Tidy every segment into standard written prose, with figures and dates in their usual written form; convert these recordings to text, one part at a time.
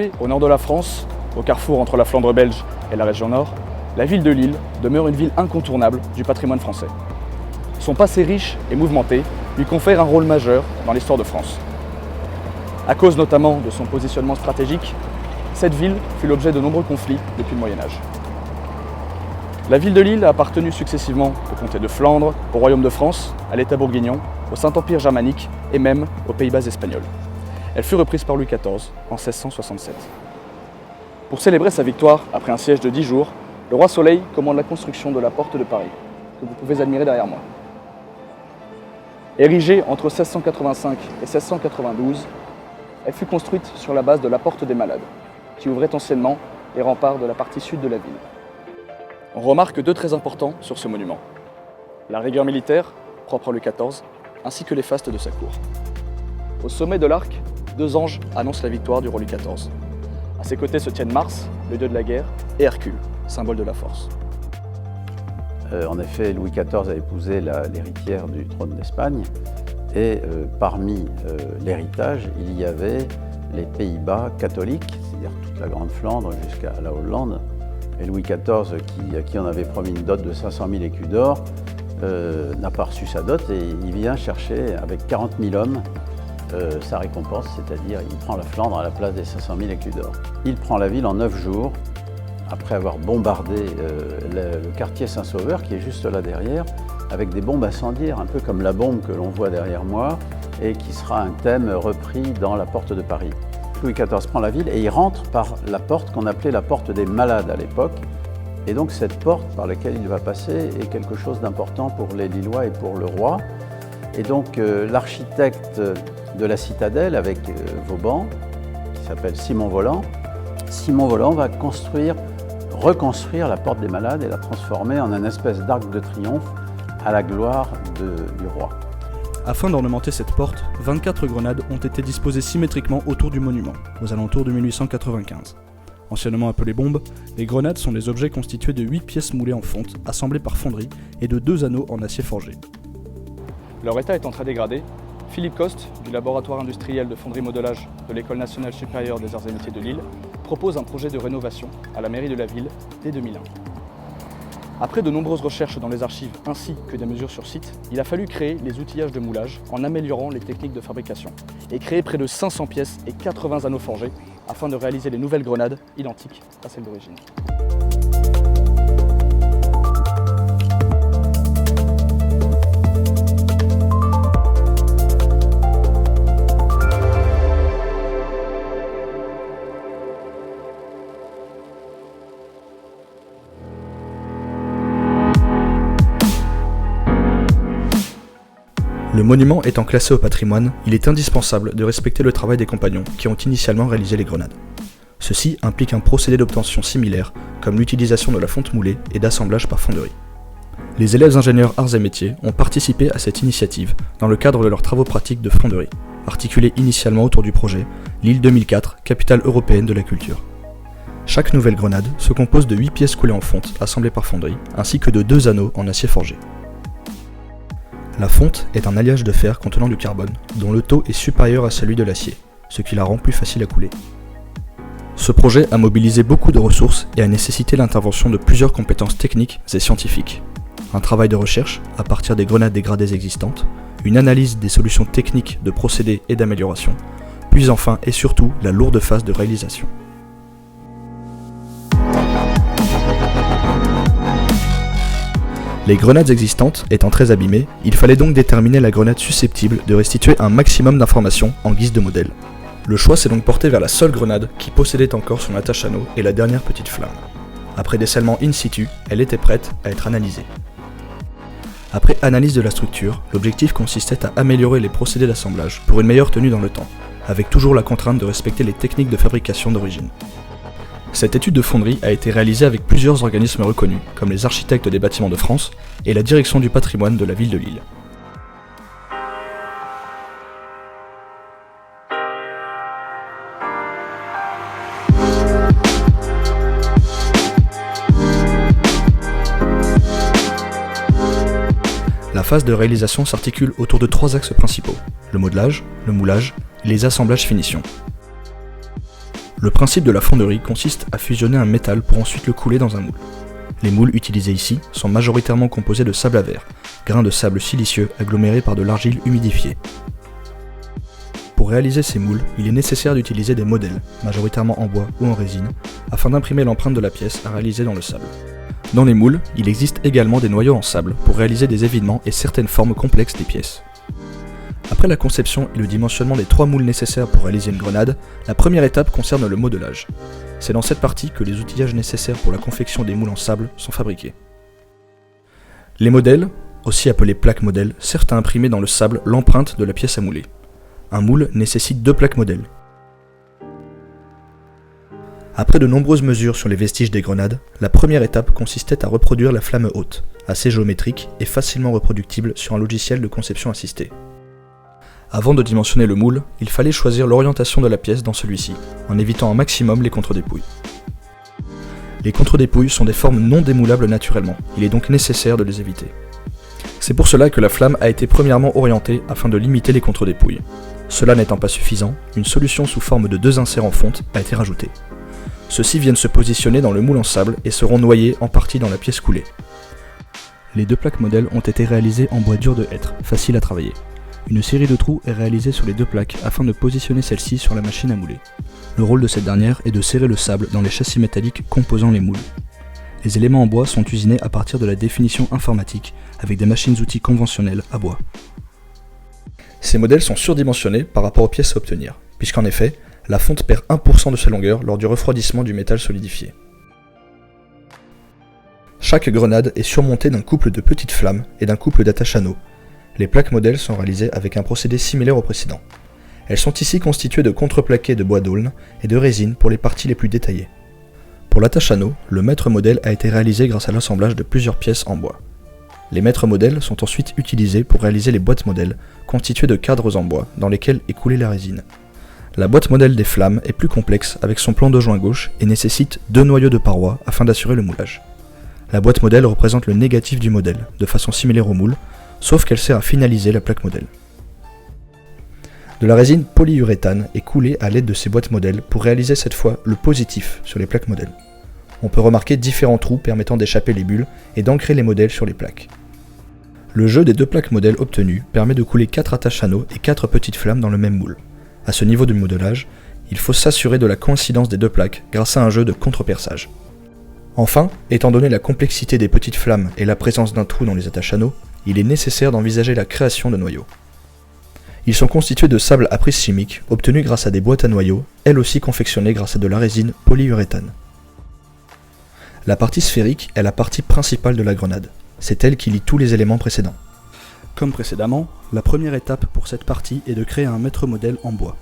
Située au nord de la France, au carrefour entre la Flandre belge et la région nord, la ville de Lille demeure une ville incontournable du patrimoine français. Son passé riche et mouvementé lui confère un rôle majeur dans l'histoire de France. À cause notamment de son positionnement stratégique, cette ville fut l'objet de nombreux conflits depuis le Moyen-Âge. La ville de Lille a appartenu successivement au comté de Flandre, au royaume de France, à l'État bourguignon, au Saint-Empire germanique et même aux Pays-Bas espagnols. Elle fut reprise par Louis XIV en 1667. Pour célébrer sa victoire après un siège de 10 jours, le roi Soleil commande la construction de la Porte de Paris, que vous pouvez admirer derrière moi. Érigée entre 1685 et 1692, elle fut construite sur la base de la Porte des Malades, qui ouvrait anciennement les remparts de la partie sud de la ville. On remarque deux traits importants sur ce monument. La rigueur militaire, propre à Louis XIV, ainsi que les fastes de sa cour. Au sommet de l'arc, deux anges annoncent la victoire du roi Louis XIV. À ses côtés se tiennent Mars, le dieu de la guerre, et Hercule, symbole de la force. En effet, Louis XIV a épousé l'héritière du trône d'Espagne et parmi l'héritage, il y avait les Pays-Bas catholiques, c'est-à-dire toute la Grande Flandre jusqu'à la Hollande. Et Louis XIV, à qui on avait promis une dot de 500 000 écus d'or, n'a pas reçu sa dot et il vient chercher avec 40 000 hommes sa récompense, c'est-à-dire il prend la Flandre à la place des 500 000 écus d'or. Il prend la ville en 9 jours, après avoir bombardé le quartier Saint-Sauveur, qui est juste là derrière, avec des bombes incendiaires, un peu comme la bombe que l'on voit derrière moi, et qui sera un thème repris dans la Porte de Paris. Louis XIV prend la ville et il rentre par la porte qu'on appelait la Porte des Malades à l'époque. Et donc cette porte par laquelle il va passer est quelque chose d'important pour les Lillois et pour le roi. Et donc l'architecte de la citadelle avec Vauban, qui s'appelle Simon Voland va reconstruire la Porte des Malades et la transformer en une espèce d'arc de triomphe à la gloire du roi. Afin d'ornementer cette porte, 24 grenades ont été disposées symétriquement autour du monument, aux alentours de 1895. Anciennement appelées bombes, les grenades sont des objets constitués de 8 pièces moulées en fonte, assemblées par fonderie, et de 2 anneaux en acier forgé. Leur état étant très dégradé, Philippe Coste, du laboratoire industriel de fonderie-modelage de l'École nationale supérieure des arts et métiers de Lille, propose un projet de rénovation à la mairie de la ville dès 2001. Après de nombreuses recherches dans les archives ainsi que des mesures sur site, il a fallu créer les outillages de moulage en améliorant les techniques de fabrication et créer près de 500 pièces et 80 anneaux forgés afin de réaliser les nouvelles grenades identiques à celles d'origine. Le monument étant classé au patrimoine, il est indispensable de respecter le travail des compagnons qui ont initialement réalisé les grenades. Ceci implique un procédé d'obtention similaire, comme l'utilisation de la fonte moulée et d'assemblage par fonderie. Les élèves ingénieurs arts et métiers ont participé à cette initiative dans le cadre de leurs travaux pratiques de fonderie, articulés initialement autour du projet Lille 2004, capitale européenne de la culture. Chaque nouvelle grenade se compose de 8 pièces coulées en fonte, assemblées par fonderie, ainsi que de 2 anneaux en acier forgé. La fonte est un alliage de fer contenant du carbone, dont le taux est supérieur à celui de l'acier, ce qui la rend plus facile à couler. Ce projet a mobilisé beaucoup de ressources et a nécessité l'intervention de plusieurs compétences techniques et scientifiques. Un travail de recherche à partir des grenades dégradées existantes, une analyse des solutions techniques de procédés et d'amélioration, puis enfin et surtout la lourde phase de réalisation. Les grenades existantes étant très abîmées, il fallait donc déterminer la grenade susceptible de restituer un maximum d'informations en guise de modèle. Le choix s'est donc porté vers la seule grenade qui possédait encore son attache-anneau et la dernière petite flamme. Après décèlement in situ, elle était prête à être analysée. Après analyse de la structure, l'objectif consistait à améliorer les procédés d'assemblage pour une meilleure tenue dans le temps, avec toujours la contrainte de respecter les techniques de fabrication d'origine. Cette étude de fonderie a été réalisée avec plusieurs organismes reconnus, comme les architectes des bâtiments de France et la direction du patrimoine de la ville de Lille. La phase de réalisation s'articule autour de 3 axes principaux, le modelage, le moulage et les assemblages finition. Le principe de la fonderie consiste à fusionner un métal pour ensuite le couler dans un moule. Les moules utilisés ici sont majoritairement composés de sable à verre, grains de sable silicieux agglomérés par de l'argile humidifiée. Pour réaliser ces moules, il est nécessaire d'utiliser des modèles, majoritairement en bois ou en résine, afin d'imprimer l'empreinte de la pièce à réaliser dans le sable. Dans les moules, il existe également des noyaux en sable pour réaliser des évidements et certaines formes complexes des pièces. Après la conception et le dimensionnement des 3 moules nécessaires pour réaliser une grenade, la première étape concerne le modelage. C'est dans cette partie que les outillages nécessaires pour la confection des moules en sable sont fabriqués. Les modèles, aussi appelés plaques modèles, servent à imprimer dans le sable l'empreinte de la pièce à mouler. Un moule nécessite 2 plaques modèles. Après de nombreuses mesures sur les vestiges des grenades, la première étape consistait à reproduire la flamme haute, assez géométrique et facilement reproductible sur un logiciel de conception assistée. Avant de dimensionner le moule, il fallait choisir l'orientation de la pièce dans celui-ci, en évitant un maximum les contre-dépouilles. Les contre-dépouilles sont des formes non démoulables naturellement, il est donc nécessaire de les éviter. C'est pour cela que la flamme a été premièrement orientée afin de limiter les contre-dépouilles. Cela n'étant pas suffisant, une solution sous forme de 2 inserts en fonte a été rajoutée. Ceux-ci viennent se positionner dans le moule en sable et seront noyés en partie dans la pièce coulée. Les 2 plaques modèles ont été réalisées en bois dur de hêtre, facile à travailler. Une série de trous est réalisée sur les 2 plaques afin de positionner celle-ci sur la machine à mouler. Le rôle de cette dernière est de serrer le sable dans les châssis métalliques composant les moules. Les éléments en bois sont usinés à partir de la définition informatique avec des machines-outils conventionnelles à bois. Ces modèles sont surdimensionnés par rapport aux pièces à obtenir, puisqu'en effet, la fonte perd 1% de sa longueur lors du refroidissement du métal solidifié. Chaque grenade est surmontée d'un couple de petites flammes et d'un couple d'attache-anneaux. Les plaques modèles sont réalisées avec un procédé similaire au précédent. Elles sont ici constituées de contreplaqués de bois d'aulne et de résine pour les parties les plus détaillées. Pour l'attache-anneau, le maître modèle a été réalisé grâce à l'assemblage de plusieurs pièces en bois. Les maîtres modèles sont ensuite utilisés pour réaliser les boîtes modèles, constituées de cadres en bois dans lesquels est coulée la résine. La boîte modèle des flammes est plus complexe avec son plan de joint gauche et nécessite 2 noyaux de parois afin d'assurer le moulage. La boîte modèle représente le négatif du modèle, de façon similaire au moule, sauf qu'elle sert à finaliser la plaque modèle. De la résine polyuréthane est coulée à l'aide de ces boîtes modèles pour réaliser cette fois le positif sur les plaques modèles. On peut remarquer différents trous permettant d'échapper les bulles et d'ancrer les modèles sur les plaques. Le jeu des 2 plaques modèles obtenues permet de couler 4 attache-anneaux et 4 petites flammes dans le même moule. À ce niveau de modelage, il faut s'assurer de la coïncidence des 2 plaques grâce à un jeu de contre-perçage. Enfin, étant donné la complexité des petites flammes et la présence d'un trou dans les attache-anneaux, il est nécessaire d'envisager la création de noyaux. Ils sont constitués de sable à prise chimique, obtenu grâce à des boîtes à noyaux, elles aussi confectionnées grâce à de la résine polyuréthane. La partie sphérique est la partie principale de la grenade. C'est elle qui lie tous les éléments précédents. Comme précédemment, la première étape pour cette partie est de créer un maître modèle en bois.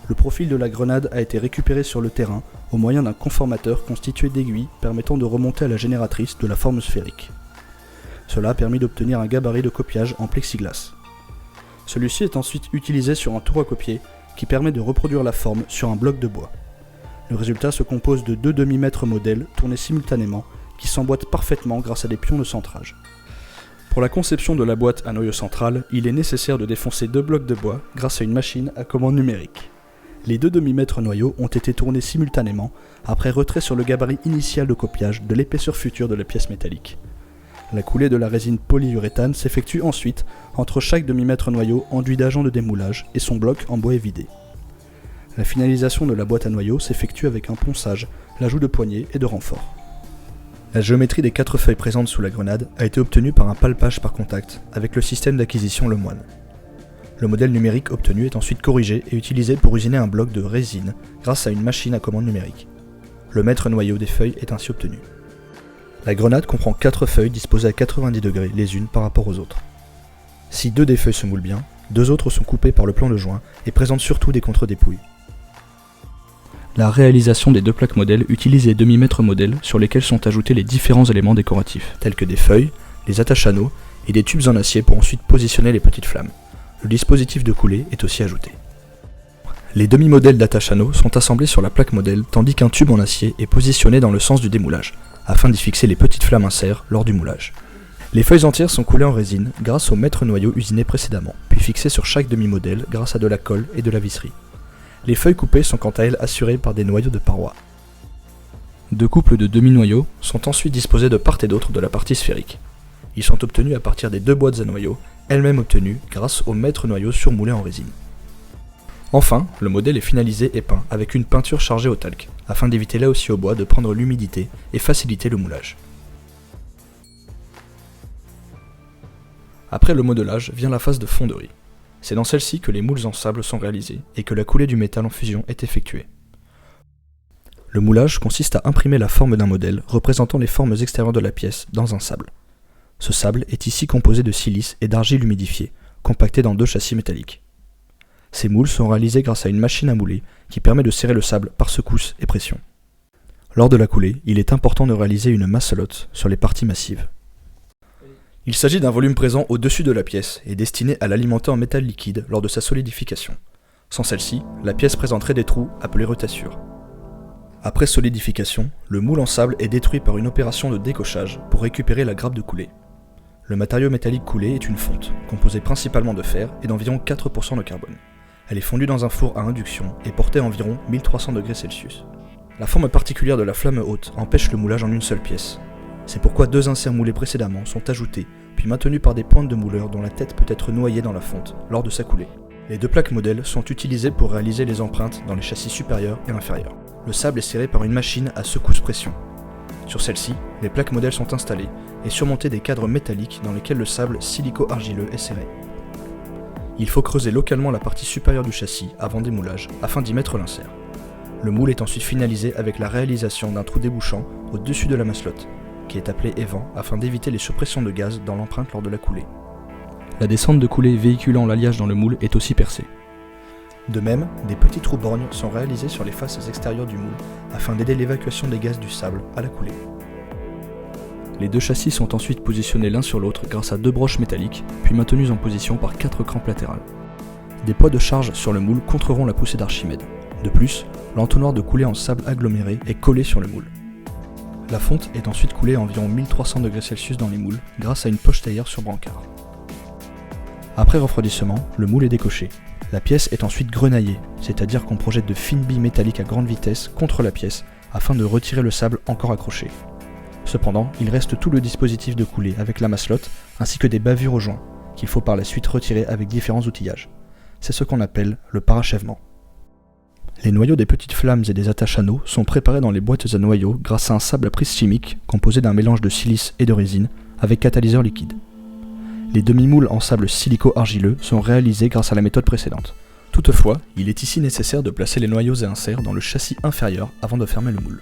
Le profil de la grenade a été récupéré sur le terrain au moyen d'un conformateur constitué d'aiguilles permettant de remonter à la génératrice de la forme sphérique. Cela a permis d'obtenir un gabarit de copiage en plexiglas. Celui-ci est ensuite utilisé sur un tour à copier qui permet de reproduire la forme sur un bloc de bois. Le résultat se compose de 2 demi-mètres modèles tournés simultanément qui s'emboîtent parfaitement grâce à des pions de centrage. Pour la conception de la boîte à noyau central, il est nécessaire de défoncer 2 blocs de bois grâce à une machine à commande numérique. Les 2 demi-mètres noyaux ont été tournés simultanément après retrait sur le gabarit initial de copiage de l'épaisseur future de la pièce métallique. La coulée de la résine polyuréthane s'effectue ensuite entre chaque demi-mètre noyau enduit d'agent de démoulage et son bloc en bois évidé. La finalisation de la boîte à noyaux s'effectue avec un ponçage, l'ajout de poignées et de renforts. La géométrie des 4 feuilles présentes sous la grenade a été obtenue par un palpage par contact avec le système d'acquisition Lemoine. Le modèle numérique obtenu est ensuite corrigé et utilisé pour usiner un bloc de résine grâce à une machine à commande numérique. Le maître noyau des feuilles est ainsi obtenu. La grenade comprend 4 feuilles disposées à 90 degrés les unes par rapport aux autres. Si 2 des feuilles se moulent bien, 2 autres sont coupées par le plan de joint et présentent surtout des contre-dépouilles. La réalisation des 2 plaques modèles utilise les demi-mètres modèles sur lesquels sont ajoutés les différents éléments décoratifs, tels que des feuilles, des attache-anneaux et des tubes en acier pour ensuite positionner les petites flammes. Le dispositif de coulée est aussi ajouté. Les demi-modèles d'attache-anneaux sont assemblés sur la plaque modèle tandis qu'un tube en acier est positionné dans le sens du démoulage, afin d'y fixer les petites flammes inserts lors du moulage. Les feuilles entières sont coulées en résine grâce au maître noyau usiné précédemment, puis fixées sur chaque demi-modèle grâce à de la colle et de la visserie. Les feuilles coupées sont quant à elles assurées par des noyaux de parois. Deux couples de demi-noyaux sont ensuite disposés de part et d'autre de la partie sphérique. Ils sont obtenus à partir des deux boîtes à noyaux, elles-mêmes obtenues grâce au maître noyau surmoulé en résine. Enfin, le modèle est finalisé et peint avec une peinture chargée au talc, afin d'éviter là aussi au bois de prendre l'humidité et faciliter le moulage. Après le modelage vient la phase de fonderie. C'est dans celle-ci que les moules en sable sont réalisés et que la coulée du métal en fusion est effectuée. Le moulage consiste à imprimer la forme d'un modèle représentant les formes extérieures de la pièce dans un sable. Ce sable est ici composé de silice et d'argile humidifiée, compacté dans deux châssis métalliques. Ces moules sont réalisés grâce à une machine à mouler qui permet de serrer le sable par secousse et pression. Lors de la coulée, il est important de réaliser une masselotte sur les parties massives. Il s'agit d'un volume présent au-dessus de la pièce et destiné à l'alimenter en métal liquide lors de sa solidification. Sans celle-ci, la pièce présenterait des trous appelés retassures. Après solidification, le moule en sable est détruit par une opération de décochage pour récupérer la grappe de coulée. Le matériau métallique coulé est une fonte, composée principalement de fer et d'environ 4% de carbone. Elle est fondue dans un four à induction et portée à environ 1300 degrés Celsius. La forme particulière de la flamme haute empêche le moulage en une seule pièce. C'est pourquoi deux inserts moulés précédemment sont ajoutés, puis maintenus par des pointes de mouleur dont la tête peut être noyée dans la fonte lors de sa coulée. Les deux plaques modèles sont utilisées pour réaliser les empreintes dans les châssis supérieurs et inférieurs. Le sable est serré par une machine à secousse-pression. Sur celle-ci, les plaques modèles sont installées et surmontées des cadres métalliques dans lesquels le sable silico-argileux est serré. Il faut creuser localement la partie supérieure du châssis avant démoulage afin d'y mettre l'insert. Le moule est ensuite finalisé avec la réalisation d'un trou débouchant au-dessus de la masselotte, qui est appelé évent afin d'éviter les surpressions de gaz dans l'empreinte lors de la coulée. La descente de coulée véhiculant l'alliage dans le moule est aussi percée. De même, des petits trous borgnes sont réalisés sur les faces extérieures du moule afin d'aider l'évacuation des gaz du sable à la coulée. Les deux châssis sont ensuite positionnés l'un sur l'autre grâce à deux broches métalliques, puis maintenus en position par 4 crampes latérales. Des poids de charge sur le moule contreront la poussée d'Archimède. De plus, l'entonnoir de coulée en sable aggloméré est collé sur le moule. La fonte est ensuite coulée à environ 1300 degrés Celsius dans les moules grâce à une poche tailleur sur brancard. Après refroidissement, le moule est décoché. La pièce est ensuite grenaillée, c'est-à-dire qu'on projette de fines billes métalliques à grande vitesse contre la pièce afin de retirer le sable encore accroché. Cependant, il reste tout le dispositif de coulée avec la masselotte ainsi que des bavures aux joints qu'il faut par la suite retirer avec différents outillages. C'est ce qu'on appelle le parachèvement. Les noyaux des petites flammes et des attaches anneaux sont préparés dans les boîtes à noyaux grâce à un sable à prise chimique composé d'un mélange de silice et de résine avec catalyseur liquide. Les demi-moules en sable silico-argileux sont réalisés grâce à la méthode précédente. Toutefois, il est ici nécessaire de placer les noyaux et inserts dans le châssis inférieur avant de fermer le moule.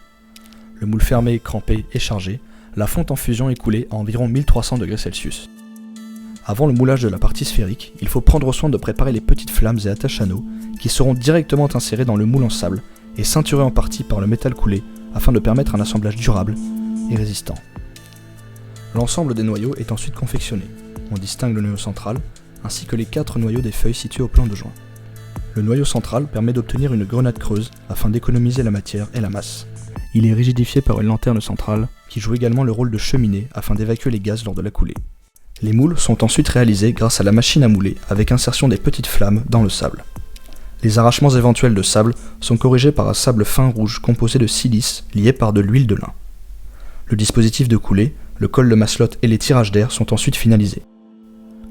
Le moule fermé, crampé et chargé, la fonte en fusion est coulée à environ 1300 degrés Celsius. Avant le moulage de la partie sphérique, il faut prendre soin de préparer les petites flammes et attaches anneaux qui seront directement insérées dans le moule en sable et ceinturées en partie par le métal coulé afin de permettre un assemblage durable et résistant. L'ensemble des noyaux est ensuite confectionné. On distingue le noyau central, ainsi que les 4 noyaux des feuilles situés au plan de joint. Le noyau central permet d'obtenir une grenade creuse afin d'économiser la matière et la masse. Il est rigidifié par une lanterne centrale qui joue également le rôle de cheminée afin d'évacuer les gaz lors de la coulée. Les moules sont ensuite réalisés grâce à la machine à mouler avec insertion des petites flammes dans le sable. Les arrachements éventuels de sable sont corrigés par un sable fin rouge composé de silice lié par de l'huile de lin. Le dispositif de coulée, le col de masselotte et les tirages d'air sont ensuite finalisés.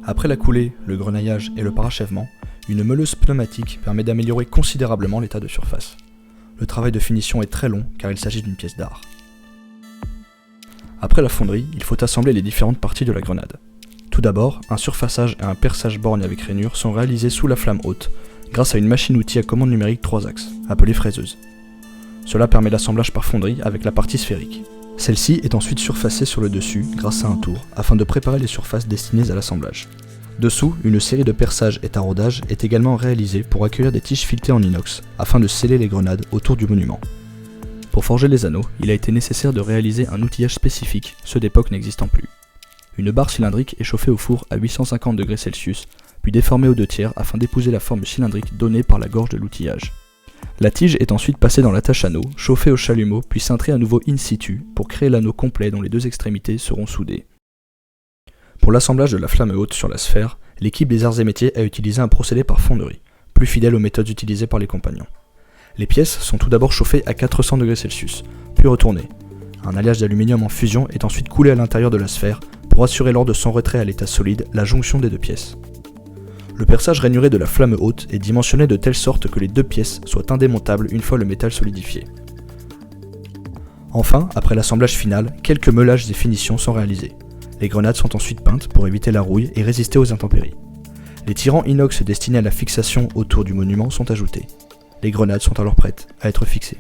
Après la coulée, le grenaillage et le parachèvement, une meuleuse pneumatique permet d'améliorer considérablement l'état de surface. Le travail de finition est très long car il s'agit d'une pièce d'art. Après la fonderie, il faut assembler les différentes parties de la grenade. Tout d'abord, un surfaçage et un perçage borgne avec rainure sont réalisés sous la flamme haute grâce à une machine-outil à commande numérique 3 axes, appelée fraiseuse. Cela permet l'assemblage par fonderie avec la partie sphérique. Celle-ci est ensuite surfacée sur le dessus grâce à un tour afin de préparer les surfaces destinées à l'assemblage. Dessous, une série de perçages et taraudages est également réalisée pour accueillir des tiges filetées en inox afin de sceller les grenades autour du monument. Pour forger les anneaux, il a été nécessaire de réaliser un outillage spécifique, ceux d'époque n'existant plus. Une barre cylindrique est chauffée au four à 850 degrés Celsius, puis déformée aux 2/3 afin d'épouser la forme cylindrique donnée par la gorge de l'outillage. La tige est ensuite passée dans l'attache anneau, chauffée au chalumeau, puis cintrée à nouveau in situ pour créer l'anneau complet dont les deux extrémités seront soudées. Pour l'assemblage de la flamme haute sur la sphère, l'équipe des arts et métiers a utilisé un procédé par fonderie, plus fidèle aux méthodes utilisées par les compagnons. Les pièces sont tout d'abord chauffées à 400 degrés Celsius, puis retournées. Un alliage d'aluminium en fusion est ensuite coulé à l'intérieur de la sphère pour assurer lors de son retrait à l'état solide la jonction des deux pièces. Le perçage rainuré de la flamme haute est dimensionné de telle sorte que les deux pièces soient indémontables une fois le métal solidifié. Enfin, après l'assemblage final, quelques meulages et finitions sont réalisés. Les grenades sont ensuite peintes pour éviter la rouille et résister aux intempéries. Les tirants inox destinés à la fixation autour du monument sont ajoutés. Les grenades sont alors prêtes à être fixées.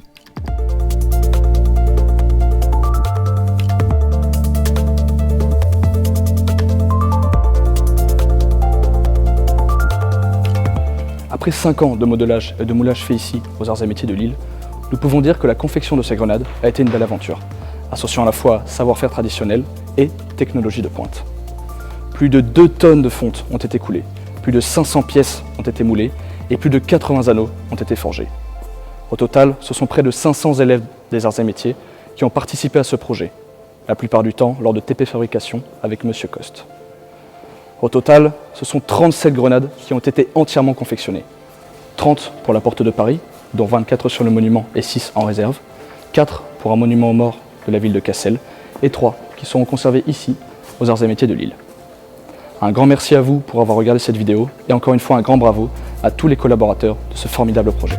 Après 5 ans de modelage et de moulage fait ici aux Arts et Métiers de Lille, nous pouvons dire que la confection de ces grenades a été une belle aventure, associant à la fois savoir-faire traditionnel et technologie de pointe. Plus de 2 tonnes de fonte ont été coulées, plus de 500 pièces ont été moulées et plus de 80 anneaux ont été forgés. Au total, ce sont près de 500 élèves des Arts et Métiers qui ont participé à ce projet, la plupart du temps lors de TP Fabrication avec M. Coste. Au total, ce sont 37 grenades qui ont été entièrement confectionnées. 30 pour la porte de Paris, dont 24 sur le monument et 6 en réserve, 4 pour un monument aux morts de la ville de Cassel et 3 qui seront conservés ici, aux Arts et Métiers de Lille. Un grand merci à vous pour avoir regardé cette vidéo et encore une fois un grand bravo à tous les collaborateurs de ce formidable projet.